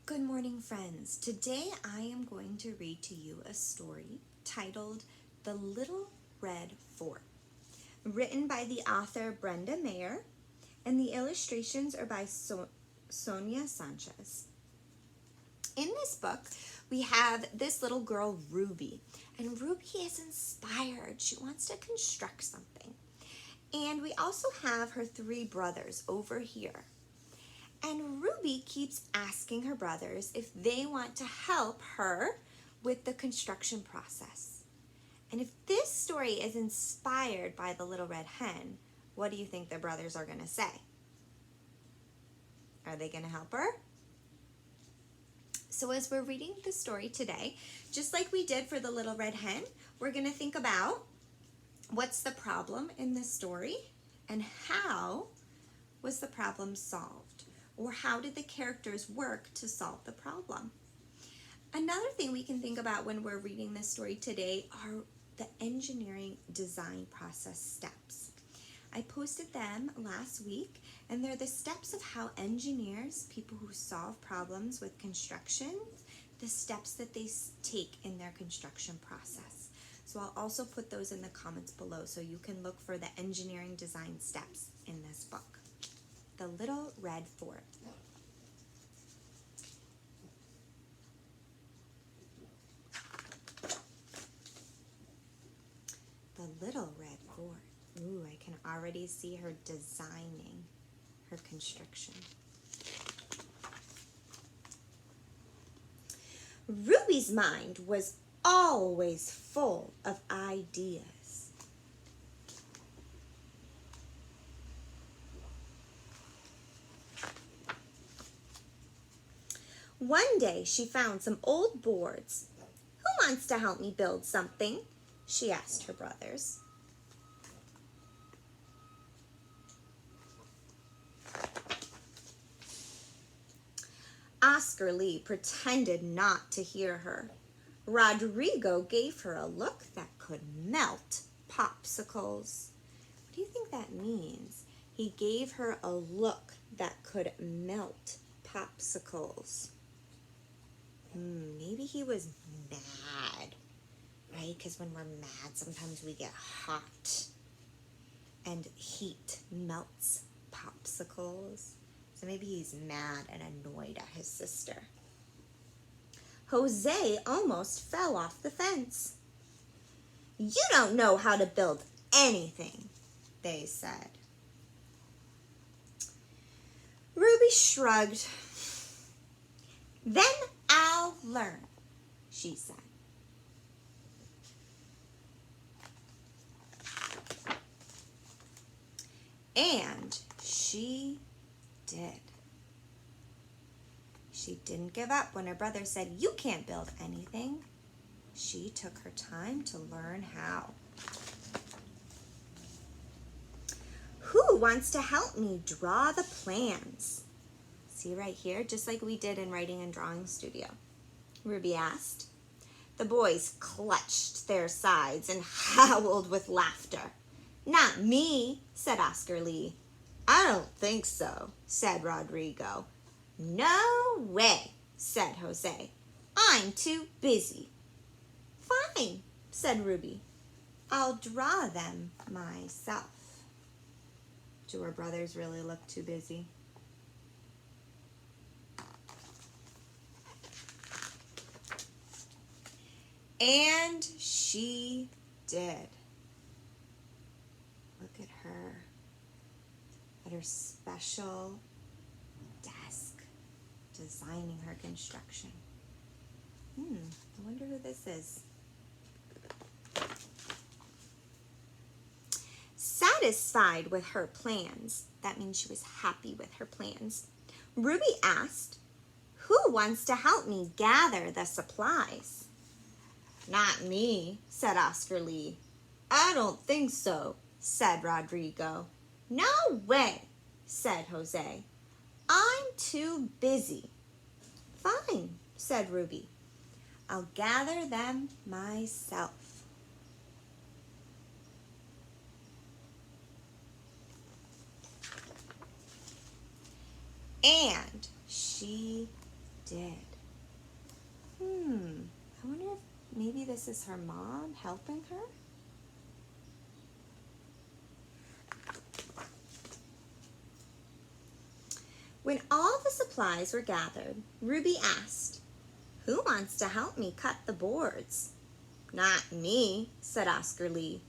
Good morning, friends. Today I am going to read to you a story titled The Little Red Fort, written by the author Brenda Meir, and the illustrations are by Sonia Sanchez. In this book, we have this little girl, Ruby, and Ruby is inspired. She wants to construct something. And we also have her three brothers over here. And Ruby keeps asking her brothers if they want to help her with the construction process. And if this story is inspired by the Little Red Hen, what do you think the brothers are going to say? Are they going to help her? So as we're reading the story today, just like we did for the Little Red Hen, we're going to think about what's the problem in this story and how was the problem solved? Or how did the characters work to solve the problem? Another thing we can think about when we're reading this story today are the engineering design process steps. I posted them last week, and they're the steps of how engineers, people who solve problems with construction, the steps that they take in their construction process. So I'll also put those in the comments below so you can look for the engineering design steps in this book. The Little Red Fort. The Little Red Fort. Ooh, I can already see her designing her construction. Ruby's mind was always full of ideas. One day she found some old boards. Who wants to help me build something? She asked her brothers. Oscar Lee pretended not to hear her. Rodrigo gave her a look that could melt popsicles. What do you think that means? He gave her a look that could melt popsicles. Maybe he was mad, right? Because when we're mad, sometimes we get hot. And heat melts popsicles. So maybe he's mad and annoyed at his sister. Jose almost fell off the fence. You don't know how to build anything, they said. Ruby shrugged. Then I'll learn, she said. And she did. She didn't give up when her brother said, "You can't build anything." She took her time to learn how. Who wants to help me draw the plans? See right here, just like we did in Writing and Drawing Studio. Ruby asked. The boys clutched their sides and howled with laughter. Not me, said Oscar Lee. I don't think so, said Rodrigo. No way, said Jose. I'm too busy. Fine, said Ruby. I'll draw them myself. Do her brothers really look too busy? And she did. Look at her, at her special desk, designing her construction. I wonder who this is. Satisfied with her plans, that means she was happy with her plans, Ruby asked, who wants to help me gather the supplies? Not me, said Oscar Lee. I don't think so, said Rodrigo. No way, said Jose. I'm too busy. Fine, said Ruby. I'll gather them myself. And she did. I wonder if maybe this is her mom helping her? When all the supplies were gathered, Ruby asked, "Who wants to help me cut the boards?" "Not me," said Oscar Lee.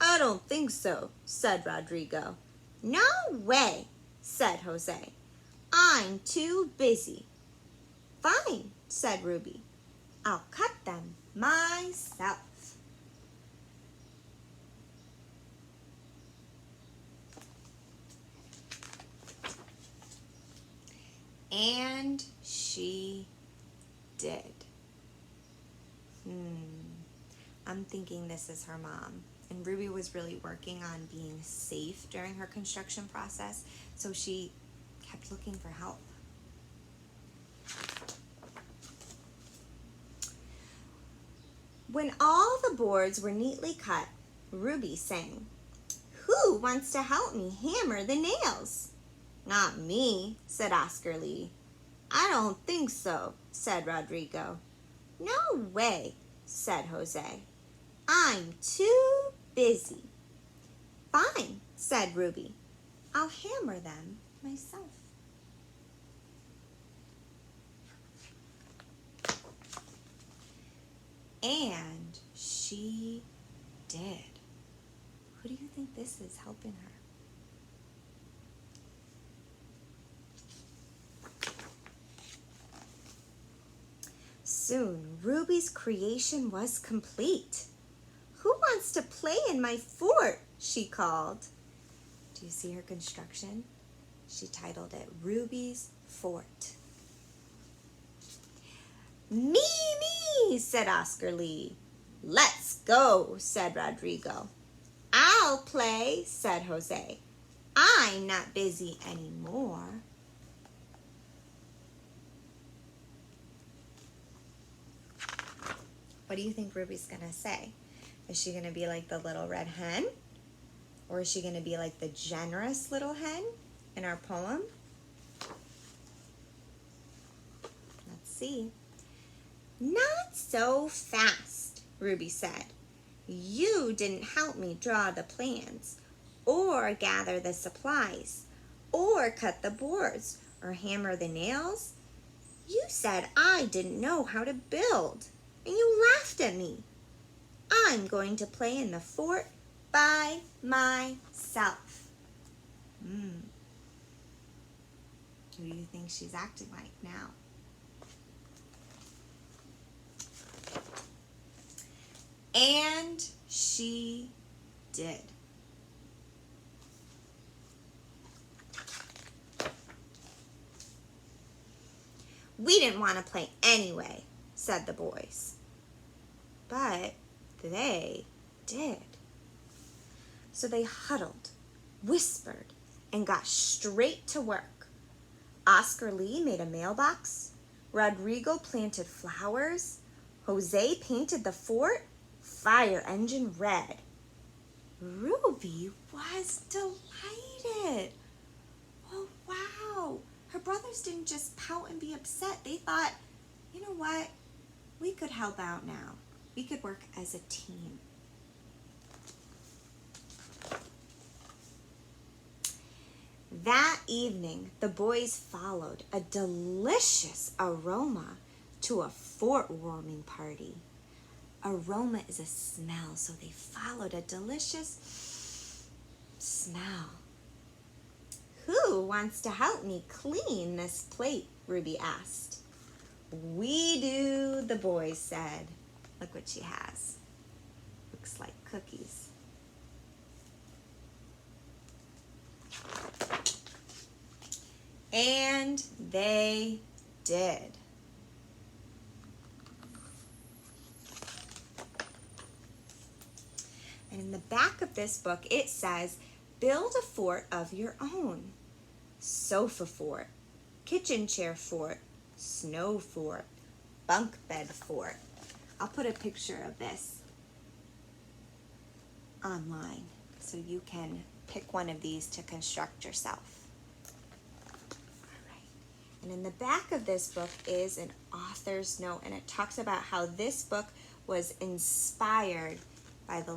"I don't think so," said Rodrigo. "No way," said Jose. "I'm too busy." "Fine," said Ruby. "I'll cut them myself." And she did. I'm thinking this is her mom. And Ruby was really working on being safe during her construction process, so she kept looking for help. When all the boards were neatly cut, Ruby sang, "Who wants to help me hammer the nails?" "Not me," said Oscar Lee. "I don't think so," said Rodrigo. "No way," said Jose. "I'm too busy." "Fine," said Ruby. "I'll hammer them myself." And she did. Who do you think this is helping her? Soon, Ruby's creation was complete. "Who wants to play in my fort?" she called. Do you see her construction? She titled it Ruby's Fort. "Me, me," said Oscar Lee. "Let's go," said Rodrigo. "I'll play," said Jose. "I'm not busy anymore." What do you think Ruby's gonna say? Is she gonna be like the little red hen? Or is she gonna be like the generous little hen in our poem? Let's see. "Not so fast," Ruby said. "You didn't help me draw the plans, or gather the supplies, or cut the boards, or hammer the nails. You said I didn't know how to build, and you laughed at me. I'm going to play in the fort by myself." Who do you think she's acting like now? And she did. "We didn't want to play anyway," said the boys. But they did. So they huddled, whispered, and got straight to work. Oscar Lee made a mailbox. Rodrigo planted flowers. Jose painted the fort fire engine red. Ruby was delighted. Oh, wow. Her brothers didn't just pout and be upset. They thought, you know what? We could help out now. We could work as a team. That evening, the boys followed a delicious aroma to a fort warming party. Aroma is a smell, so they followed a delicious smell. "Who wants to help me clean this plate?" Ruby asked. "We do," the boys said. Look what she has. Looks like cookies. And they did. And in the back of this book, it says, "Build a fort of your own. Sofa fort, kitchen chair fort, snow fort, bunk bed fort." I'll put a picture of this online so you can pick one of these to construct yourself. All right. And in the back of this book is an author's note, and it talks about how this book was inspired by the